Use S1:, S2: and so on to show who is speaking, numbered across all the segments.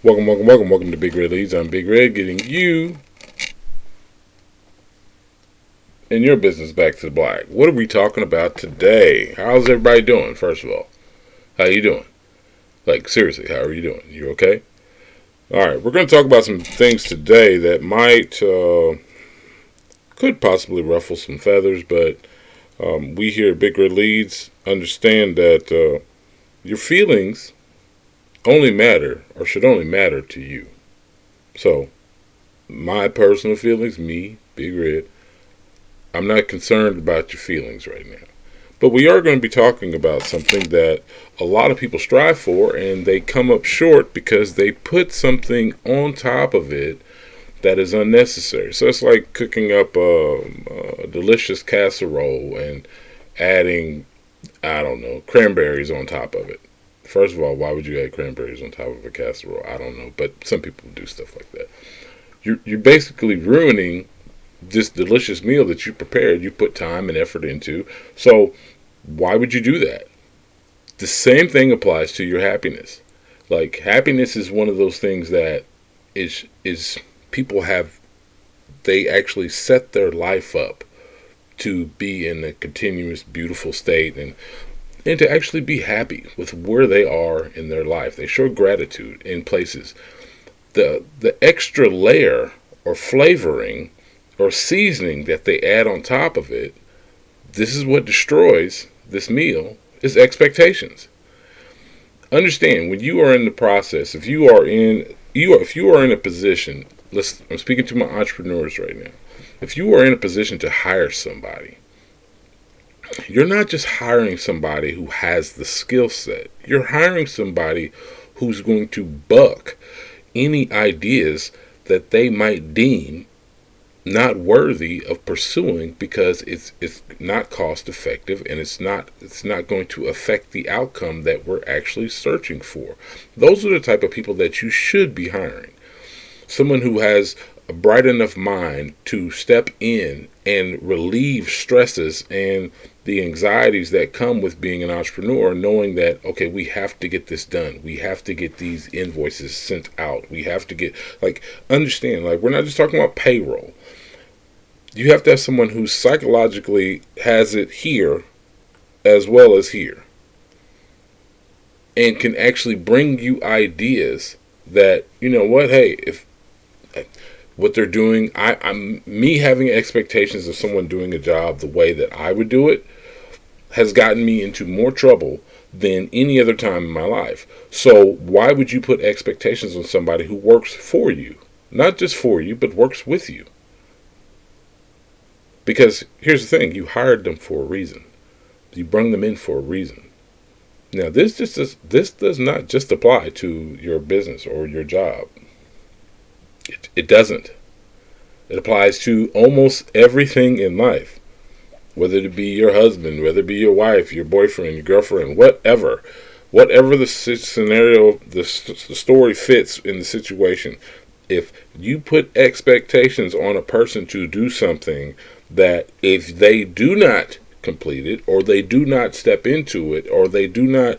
S1: Welcome to Big Red Leads. I'm Big Red, getting you and your business back to the black. What are we talking about today? How's everybody doing, first of all? How you doing? Like, seriously, how are you doing? You okay? Alright, we're going to talk about some things today that could possibly ruffle some feathers, but we here at Big Red Leads understand that your feelings only matter, or should only matter to you. So, my personal feelings, me, Big Red, I'm not concerned about your feelings right now. But we are going to be talking about something that a lot of people strive for, and they come up short because they put something on top of it that is unnecessary. So it's like cooking up a delicious casserole and adding, I don't know, cranberries on top of it. First of all, why would you add cranberries on top of a casserole? I don't know, but some people do stuff like that. You're basically ruining this delicious meal that you prepared, you put time and effort into. So why would you do that? The same thing applies to your happiness. Like, happiness is one of those things that is people have, they actually set their life up to be in a continuous beautiful state and to actually be happy with where they are in their life. They show gratitude in places. The extra layer or flavoring or seasoning that they add on top of it, this is what destroys this meal, is expectations. Understand, when you are in the process, if you are in a position, I'm speaking to my entrepreneurs right now. If you are in a position to hire somebody, you're not just hiring somebody who has the skill set. You're hiring somebody who's going to buck any ideas that they might deem not worthy of pursuing because it's not cost effective and it's not going to affect the outcome that we're actually searching for. Those are the type of people that you should be hiring. Someone who has a bright enough mind to step in and relieve stresses and the anxieties that come with being an entrepreneur, knowing that, okay, we have to get this done. We have to get these invoices sent out. We have to get, understand, we're not just talking about payroll. You have to have someone who psychologically has it here as well as here and can actually bring you ideas that, you know what, hey, if what they're doing, I'm me having expectations of someone doing a job the way that I would do it has gotten me into more trouble than any other time in my life. So why would you put expectations on somebody who works for you? Not just for you, but works with you. Because here's the thing, you hired them for a reason. You bring them in for a reason. Now, this does not just apply to your business or your job. It doesn't. It applies to almost everything in life. Whether it be your husband, whether it be your wife, your boyfriend, your girlfriend, whatever the scenario, the story fits in the situation. If you put expectations on a person to do something that if they do not complete it, or they do not step into it, or they do not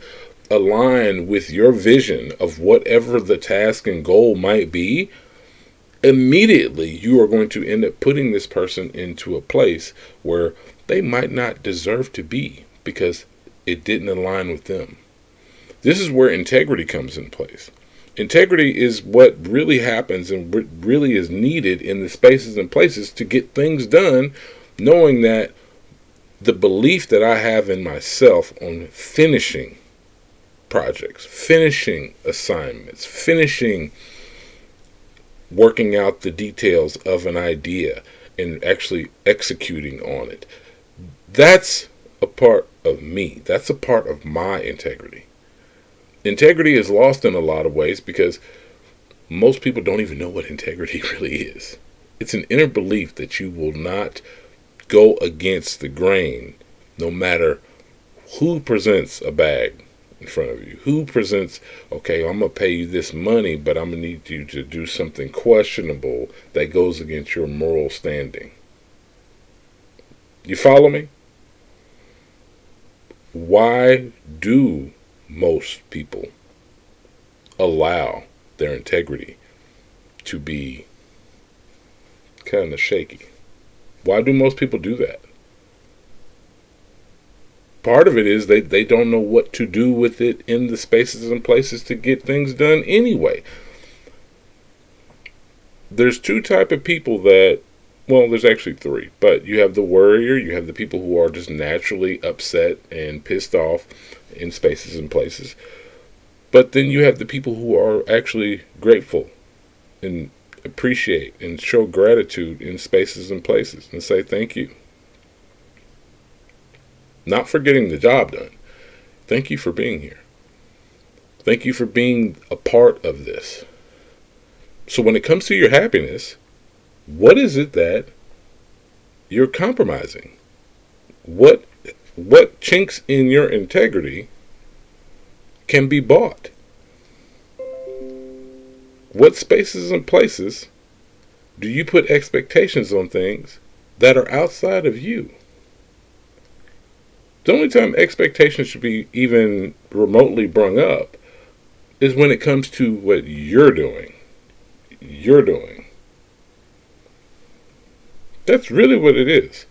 S1: align with your vision of whatever the task and goal might be, immediately you are going to end up putting this person into a place where they might not deserve to be because it didn't align with them. This is where integrity comes in place. Integrity is what really happens and what really is needed in the spaces and places to get things done, knowing that the belief that I have in myself on finishing projects, finishing assignments, finishing working out the details of an idea and actually executing on it. That's a part of me. That's a part of my integrity. Integrity is lost in a lot of ways because most people don't even know what integrity really is. It's an inner belief that you will not go against the grain no matter who presents a bag in front of you. Who presents, okay, I'm going to pay you this money, but I'm going to need you to do something questionable that goes against your moral standing. You follow me? Why do most people allow their integrity to be kind of shaky. Why do most people do that? Part of it is they don't know what to do with it in the spaces and places to get things done anyway. There's two type of people that, well, there's actually three, but you have the worrier, you have the people who are just naturally upset and pissed off in spaces and places. But then you have the people who are actually grateful and appreciate and show gratitude in spaces and places and say thank you. Not for getting the job done. Thank you for being here. Thank you for being a part of this. So when it comes to your happiness, what is it that you're compromising? What chinks in your integrity can be bought? What spaces and places do you put expectations on things that are outside of you? The only time expectations should be even remotely brung up is when it comes to what you're doing. You're doing. That's really what it is.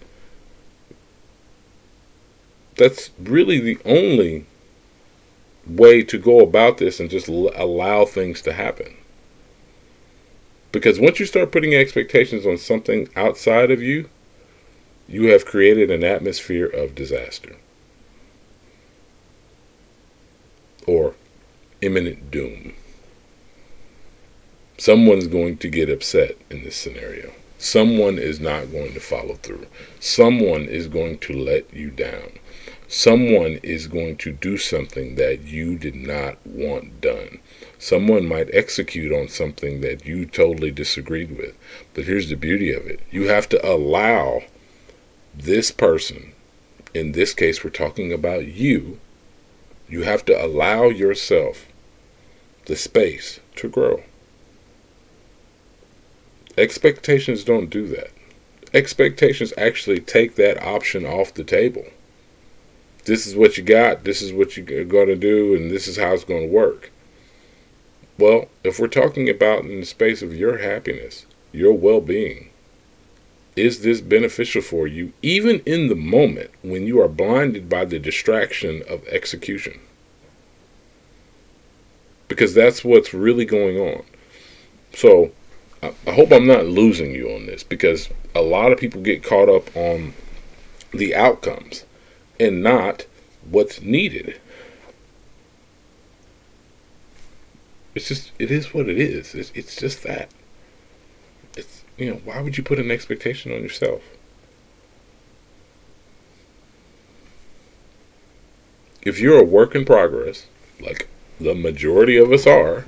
S1: That's really the only way to go about this and just allow things to happen. Because once you start putting expectations on something outside of you, you have created an atmosphere of disaster or imminent doom. Someone's going to get upset in this scenario. Someone is not going to follow through. Someone is going to let you down. Someone is going to do something that you did not want done. Someone might execute on something that you totally disagreed with. But here's the beauty of it. You have to allow this person, in this case we're talking about you, you have to allow yourself the space to grow. Expectations don't do that. Expectations actually take that option off the table. This is what you got, this is what you're going to do, and this is how it's going to work. Well, if we're talking about in the space of your happiness, your well-being, is this beneficial for you even in the moment when you are blinded by the distraction of execution? Because that's what's really going on. So, I hope I'm not losing you on this, because a lot of people get caught up on the outcomes and not what's needed. It is what it is. It's just that. Why would you put an expectation on yourself? If you're a work in progress, like the majority of us are,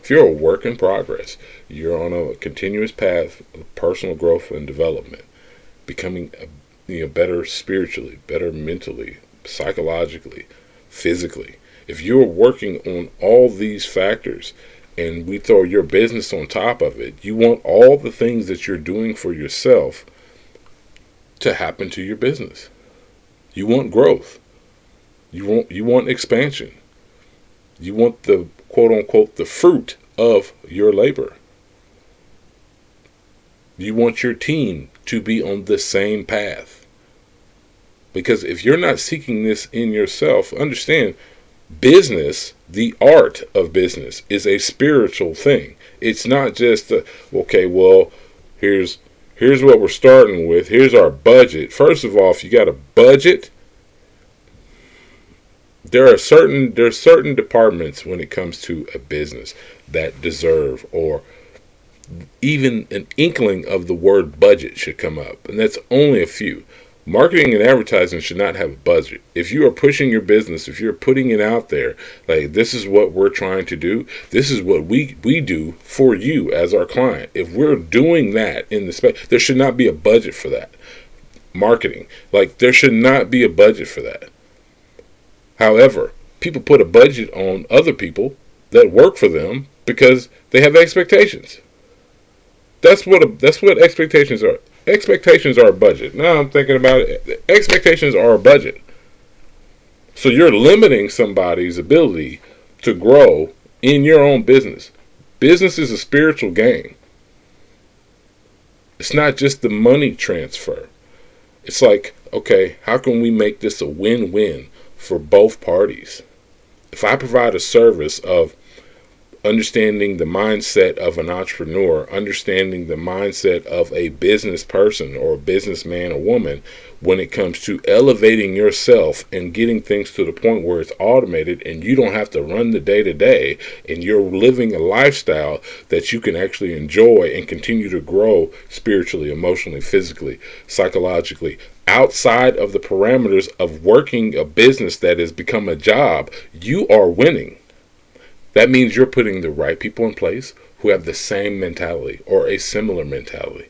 S1: if you're a work in progress, you're on a continuous path of personal growth and development, becoming better spiritually, better mentally, psychologically, physically. If you're working on all these factors and we throw your business on top of it, you want all the things that you're doing for yourself to happen to your business. You want growth. You want expansion. You want the quote unquote the fruit of your labor. You want your team to be on the same path. Because if you're not seeking this in yourself, understand, business, the art of business, is a spiritual thing. It's not just here's what we're starting with. Here's our budget. First of all, if you got a budget, there's certain departments when it comes to a business that deserve, or even an inkling of the word budget should come up, and that's only a few. Marketing and advertising should not have a budget. If you are pushing your business, if you're putting it out there, like, this is what we're trying to do, this is what we do for you as our client. If we're doing that in the space, there should not be a budget for that. Marketing, there should not be a budget for that. However, people put a budget on other people that work for them because they have expectations. That's what expectations are. Expectations are a budget. Now I'm thinking about it. Expectations are a budget. So you're limiting somebody's ability to grow in your own business Business is a spiritual game. It's not just the money transfer. It's like, okay, how can we make this a win-win for both parties? If I provide a service of understanding the mindset of an entrepreneur, understanding the mindset of a business person or a businessman or woman when it comes to elevating yourself and getting things to the point where it's automated and you don't have to run the day to day, and you're living a lifestyle that you can actually enjoy and continue to grow spiritually, emotionally, physically, psychologically, outside of the parameters of working a business that has become a job, you are winning. That means you're putting the right people in place who have the same mentality or a similar mentality.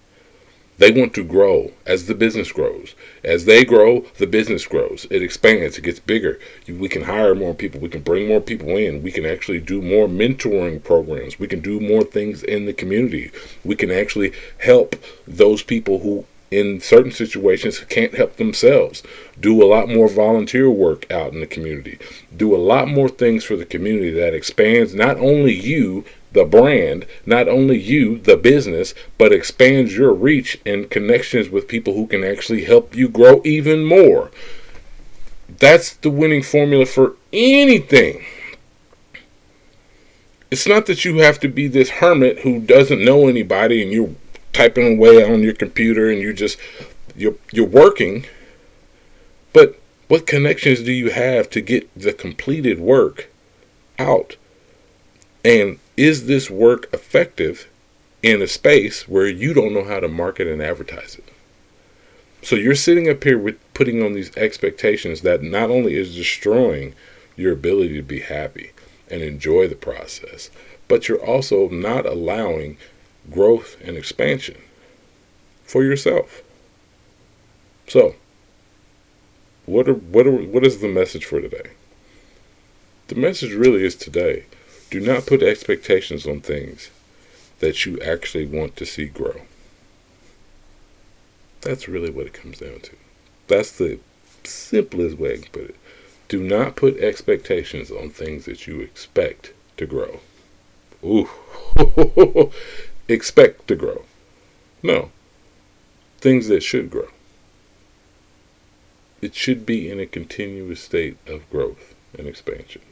S1: They want to grow as the business grows. As they grow, the business grows. It expands. It gets bigger. We can hire more people. We can bring more people in. We can actually do more mentoring programs. We can do more things in the community. We can actually help those people who in certain situations can't help themselves. Do a lot more volunteer work out in the community. Do a lot more things for the community that expands not only you, the brand, not only you, the business, but expands your reach and connections with people who can actually help you grow even more. That's the winning formula for anything. It's not that you have to be this hermit who doesn't know anybody and you're typing away on your computer and you're working. But what connections do you have to get the completed work out? And is this work effective in a space where you don't know how to market and advertise it? So you're sitting up here with putting on these expectations that not only is destroying your ability to be happy and enjoy the process, but you're also not allowing growth and expansion for yourself. So, what is the message for today? The message really is today. Do not put expectations on things that you actually want to see grow. That's really what it comes down to. That's the simplest way I can put it. Do not put expectations on things that you expect to grow. Ooh. Expect to grow. No. Things that should grow. It should be in a continuous state of growth and expansion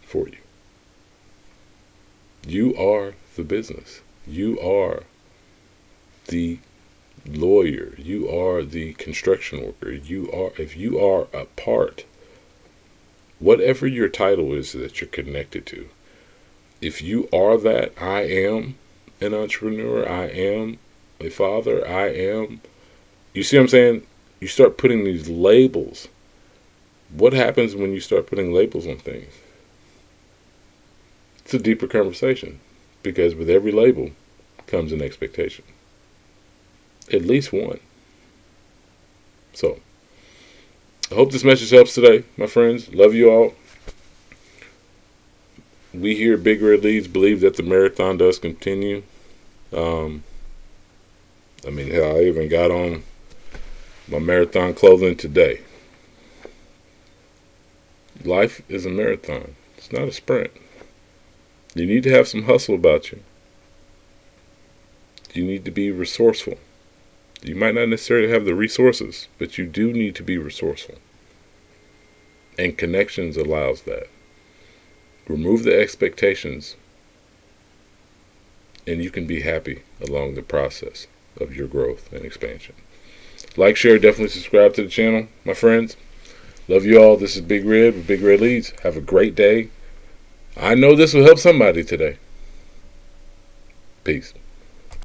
S1: for you. You are the business. You are the lawyer. You are the construction worker. If you are a part, whatever your title is that you're connected to, if you are that, I am an entrepreneur, I am a father, I am, you see what I'm saying? You start putting these labels. What happens when you start putting labels on things? It's a deeper conversation, because with every label comes an expectation. At least one. So, I hope this message helps today, my friends. Love you all. We here at Big Red Leads believe that the marathon does continue. Hell, I even got on my marathon clothing today. Life is a marathon. It's not a sprint. You need to have some hustle about you. You need to be resourceful. You might not necessarily have the resources, but you do need to be resourceful. And connections allows that. Remove the expectations, and you can be happy along the process of your growth and expansion. Like, share, definitely subscribe to the channel, my friends. Love you all. This is Big Red with Big Red Leads. Have a great day. I know this will help somebody today. Peace.